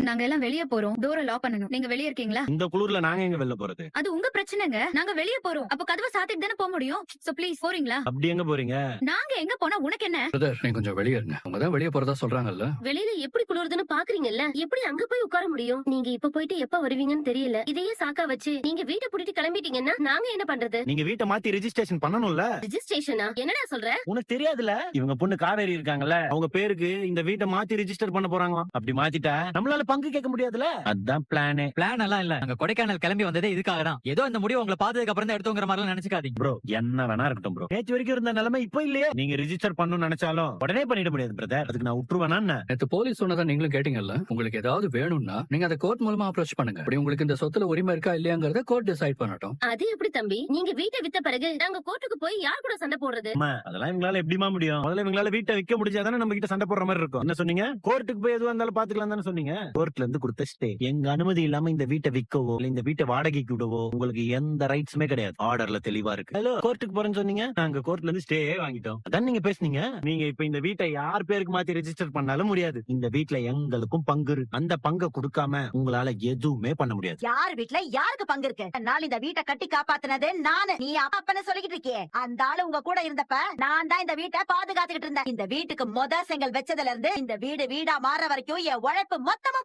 நாங்க எல்லாம் வெளிய போறோம். டோரை லாக் பண்ணனும். நீங்க வெளிய இருக்கீங்களா? இந்த குளிர்ல நாங்க எங்க வெளில போறது? அது உங்க பிரச்சனைங்க. நாங்க வெளிய போறோம். அப்ப கதவை சாத்திட்டு தானே போக முடியும். சோ ப்ளீஸ் போறீங்களா? அப்படி எங்க போறீங்க? நாங்க எங்க போனா உனக்கு என்ன? பிரதர், நீங்க கொஞ்சம் வெளியே இருங்க. அவங்க தான் வெளியே போறதா சொல்றாங்கல்ல. வெளியில எப்படி குளிருதுன்னு பாக்குறீங்கல்ல, எப்படி அங்க போய் உட்கார முடியும்? நீங்க இப்ப போயிட்டு எப்ப வருவீங்கன்னு தெரியல. இதையே சாக்கா வச்சு நீங்க வீட்டை பூட்டிட்டு கிளம்பிட்டீங்கன்னா நாங்க என்ன பண்றது? நீங்க வீட்டை மாத்தி ரெஜிஸ்ட்ரேஷன் பண்ணணும்ல. ரெஜிஸ்ட்ரேஷனா? என்னடா சொல்ற? உனக்கு தெரியாதுல, இவங்க பொண்ணு காவேரி இருக்காங்கல்ல, அவங்க பேருக்கு இந்த வீட்டை மாத்தி ரெஜிஸ்டர் பண்ண போறாங்க. அப்படி மாத்திட்டா நம்மளால பங்கு கேட்க முடியாதுல. அதான் பிளானே. பிளான் எல்லாம் இல்ல. நாங்க கொடைக்கானல் கிளம்பி வந்ததே இதுக்காக தான். ஏதோ இந்த முடிவு உங்களை பார்த்ததுக்கு அப்புறம் தான் எடுத்தோங்கிற மாதிரி நினைச்சுக்காதீங்க. ப்ரோ, என்ன வேணா இருக்கட்டும் ப்ரோ. நேற்று வரைக்கும் இருந்த நிலைமை இப்போ இல்லையே. நீங்க ரெஜிஸ்டர் பண்ணணும்னு நினைச்சாலும் உடனே பண்ணிட முடியாது பிரதர். அதுக்கு நான் விட்டுருவேனா? நேத்து போலீஸ் சொன்னதை நீங்களும் கேட்டீங்கல்ல. உங்களுக்கு ஏதாவது வேணும்னா நீங்க அதை கோர்ட் மூலமா அப்ரோச் பண்ணுங்க. அப்படி உங்களுக்கு இந்த சொத்துல உரிமை இருக்கா இல்லையாங்கிறத கோர்ட் டிசைட் பண்ணட்டும். அது எப்படி தம்பி? நீங்க வீட்டை வித்த பிறகு நாங்க கோர்ட்டுக்கு போய் யார் கூட சண்டை போடுறது? அம்மா, அதெல்லாம் இவங்களால எப்படிமா முடியும்? முதல்ல இவங்களால வீட்டை விற்க முடிஞ்சாதானே நம்ம கிட்ட சண்டை போடுற மாதிரி இருக்கும். என்ன சொன்னீங்க? கோர்ட்டுக்கு போய் எதுவா இருந்தாலும் பாத்துக்கலாம் தானே சொன்னீங்க. கோர்ட்ல இருந்து கொடுத்த ஸ்டே. எங்க அனுமதி இல்லாம இந்த வீட்டை விற்கவோ இல்ல இந்த வீட்டை வாடகைக்கு விடவோ உங்களுக்கு எந்த ரைட்ஸுமே கிடையாது. ஆர்டர்ல தெளிவா இருக்கு. ஹலோ, கோர்ட்டுக்கு போறேன்னு சொன்னீங்க, நாங்க கோர்ட்ல இருந்து ஸ்டே வாங்கிட்டோம். அதான் நீங்க பேசுனீங்க. நீங்க இப்ப இந்த வீட்டை யார் பேருக்கு மாத்தி ரெஜிஸ்டர் பண்ணாலும் முடியாது. இந்த வீட்ல எங்களுக்கும் பங்கு இருக்கு. அந்த பங்கை கொடுக்காம உங்களால எதுவுமே பண்ண முடியாது. யார் வீட்ல யாருக்கு பங்கு இருக்கு? நாள் இந்த வீட்டை கட்டி காப்பாத்துனது நானு. நீ அப்பன்னு சொல்லிக்கிட்டு இருக்கியே. அந்த ஆளு உங்க கூட இருந்தப்ப நான் தான் இந்த வீட்டை பாதுகாத்துக்கிட்டு இருந்தேன். இந்த வீட்டுக்கு செங்கல் வச்சதுல இருந்து இந்த வீடு வீடா மாற வரைக்கும் என் உழைப்பு மொத்தமா